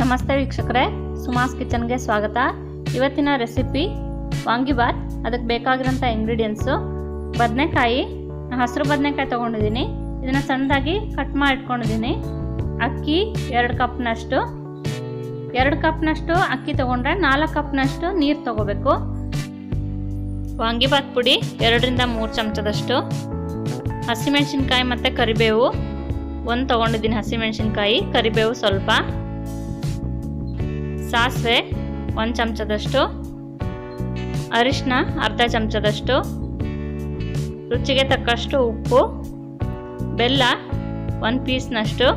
ನಮಸ್ತೆ ವೀಕ್ಷಕರೇ, ಸುಮಾಸ್ ಕಿಚನ್ಗೆ ಸ್ವಾಗತ. ಇವತ್ತಿನ ರೆಸಿಪಿ ವಾಂಗಿಬಾತ್. ಅದಕ್ಕೆ ಬೇಕಾಗಿರೋಂಥ ಇಂಗ್ರೀಡಿಯೆಂಟ್ಸು ಬದನೆಕಾಯಿ, ಹಸಿರು ಬದನೆಕಾಯಿ ತೊಗೊಂಡಿದ್ದೀನಿ. ಇದನ್ನು ಸಣ್ಣದಾಗಿ ಕಟ್ ಮಾಡಿ ಇಟ್ಕೊಂಡಿದ್ದೀನಿ. ಅಕ್ಕಿ 2 ಕಪ್ನಷ್ಟು, 2 ಕಪ್ನಷ್ಟು ಅಕ್ಕಿ ತೊಗೊಂಡ್ರೆ 4 ಕಪ್ನಷ್ಟು ನೀರು ತೊಗೋಬೇಕು. ವಾಂಗಿಬಾತ್ ಪುಡಿ 2 ರಿಂದ 3 ಚಮಚದಷ್ಟು, ಹಸಿಮೆಣಸಿನ್ಕಾಯಿ ಮತ್ತು ಕರಿಬೇವು 1 ತೊಗೊಂಡಿದ್ದೀನಿ. ಹಸಿಮೆಣಸಿನ್ಕಾಯಿ, ಕರಿಬೇವು ಸ್ವಲ್ಪ, ಸಾಸಿವೆ 1 ಚಮಚದಷ್ಟು, ಅರಿಶಿನ ಅರ್ಧ ಚಮಚದಷ್ಟು, ರುಚಿಗೆ ತಕ್ಕಷ್ಟು ಉಪ್ಪು, ಬೆಲ್ಲ 1 ಪೀಸ್ನಷ್ಟು,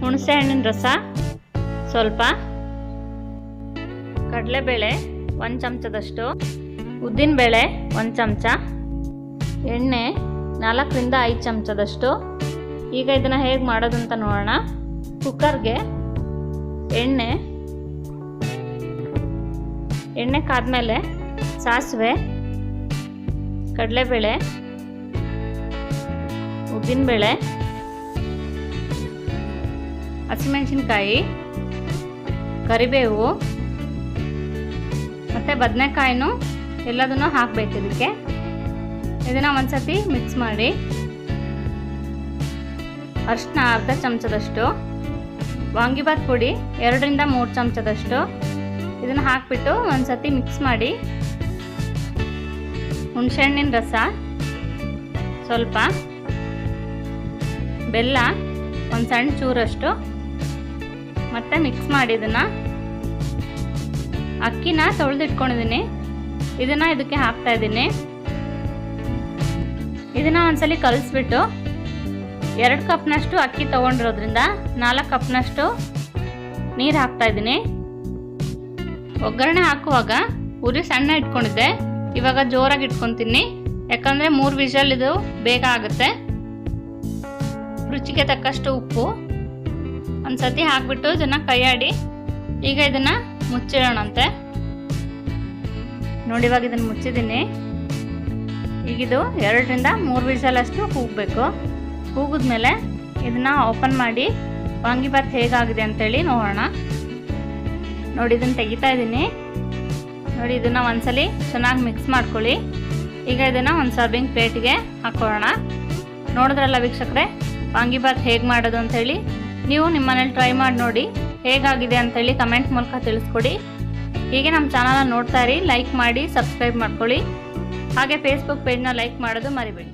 ಹುಣಸೆ ಹಣ್ಣಿನ ರಸ ಸ್ವಲ್ಪ, ಕಡಲೆಬೇಳೆ 1 ಚಮಚದಷ್ಟು, ಉದ್ದಿನಬೇಳೆ 1 ಚಮಚ, ಎಣ್ಣೆ 4 ರಿಂದ 5 ಚಮಚದಷ್ಟು. ಈಗ ಇದನ್ನು ಹೇಗೆ ಮಾಡೋದು ಅಂತ ನೋಡೋಣ. ಕುಕ್ಕರ್ಗೆ ಎಣ್ಣೆ ಕಾದ್ಮೇಲೆ ಸಾಸಿವೆ, ಕಡಲೆಬೇಳೆ, ಉದ್ದಿನಬೇಳೆ, ಹಸಿಮೆಣಸಿನ್ಕಾಯಿ, ಕರಿಬೇವು ಮತ್ತು ಬದನೆಕಾಯಿನೂ ಎಲ್ಲದನ್ನು ಹಾಕಬೇಕು. ಇದನ್ನು ಒಂದ್ಸತಿ ಮಿಕ್ಸ್ ಮಾಡಿ, ಅರಿಶಿನ ಅರ್ಧ ಚಮಚದಷ್ಟು, ವಾಂಗಿಬಾತ್ ಪುಡಿ 2 ರಿಂದ 3 ಚಮಚದಷ್ಟು ಇದನ್ನು ಹಾಕಿಬಿಟ್ಟು ಒಂದ್ಸತಿ ಮಿಕ್ಸ್ ಮಾಡಿ, ಹುಣಸೆಹಣ್ಣಿನ ರಸ ಸ್ವಲ್ಪ, ಬೆಲ್ಲ 1 ಸಣ್ಣ ಚೂರಷ್ಟು ಮತ್ತು ಮಿಕ್ಸ್ ಮಾಡಿ ಇದನ್ನು. ಅಕ್ಕಿನ ತೊಳೆದಿಟ್ಕೊಂಡಿದ್ದೀನಿ, ಇದನ್ನು ಇದಕ್ಕೆ ಹಾಕ್ತಾಯಿದ್ದೀನಿ. ಇದನ್ನು ಒಂದ್ಸಲಿ ಕಲಿಸ್ಬಿಟ್ಟು 2 ಕಪ್ನಷ್ಟು ಅಕ್ಕಿ ತೊಗೊಂಡಿರೋದ್ರಿಂದ 4 ಕಪ್ನಷ್ಟು ನೀರು ಹಾಕ್ತಾಯಿದ್ದೀನಿ. ಒಗ್ಗರಣೆ ಹಾಕುವಾಗ ಉರಿ ಸಣ್ಣ ಇಟ್ಕೊಂಡಿದ್ದೆ, ಇವಾಗ ಜೋರಾಗಿ ಇಟ್ಕೊತೀನಿ, ಯಾಕಂದರೆ 3 ವಿಷಲ್ ಇದು ಬೇಗ ಆಗುತ್ತೆ. ರುಚಿಗೆ ತಕ್ಕಷ್ಟು ಉಪ್ಪು ಒಂದ್ಸತಿ ಹಾಕ್ಬಿಟ್ಟು ಇದನ್ನು ಕೈಯಾಡಿ ಈಗ ಇದನ್ನು ಮುಚ್ಚಿಡೋಣಂತೆ. ನೋಡಿ, ಇವಾಗ ಇದನ್ನು ಮುಚ್ಚಿದ್ದೀನಿ. ಈಗಿದು 2 ರಿಂದ 3 ವಿಷಲಷ್ಟು ಕೂಗಬೇಕು. ಕೂಗಿದ್ಮೇಲೆ ಇದನ್ನು ಓಪನ್ ಮಾಡಿ ವಾಂಗಿಬಾತ್ ಹೇಗಾಗಿದೆ ಅಂತೇಳಿ ನೋಡೋಣ. ನೋಡಿ, ಇದನ್ನು ತೆಗಿತಾ ಇದ್ದೀನಿ. ನೋಡಿ, ಇದನ್ನು ಒಂದ್ಸಲಿ ಚೆನ್ನಾಗಿ ಮಿಕ್ಸ್ ಮಾಡ್ಕೊಳ್ಳಿ. ಈಗ ಇದನ್ನು ಒಂದು ಸರ್ವಿಂಗ್ ಪ್ಲೇಟ್ಗೆ ಹಾಕೊಳ್ಳೋಣ. ನೋಡಿದ್ರಲ್ಲ ವೀಕ್ಷಕರೇ, ವಾಂಗಿಬಾತ್ ಹೇಗೆ ಮಾಡೋದು ಅಂಥೇಳಿ. ನೀವು ನಿಮ್ಮ ಮನೇಲಿ ಟ್ರೈ ಮಾಡಿ ನೋಡಿ, ಹೇಗಾಗಿದೆ ಅಂಥೇಳಿ ಕಮೆಂಟ್ ಮೂಲಕ ತಿಳಿಸ್ಕೊಡಿ. ಹೀಗೆ ನಮ್ಮ ಚಾನಲ್ನ ನೋಡ್ತಾ ಇರಿ, ಲೈಕ್ ಮಾಡಿ, ಸಬ್ಸ್ಕ್ರೈಬ್ ಮಾಡ್ಕೊಳ್ಳಿ. ಹಾಗೆ ಫೇಸ್ಬುಕ್ ಪೇಜ್ನ ಲೈಕ್ ಮಾಡೋದು ಮರಿಬೇಡಿ.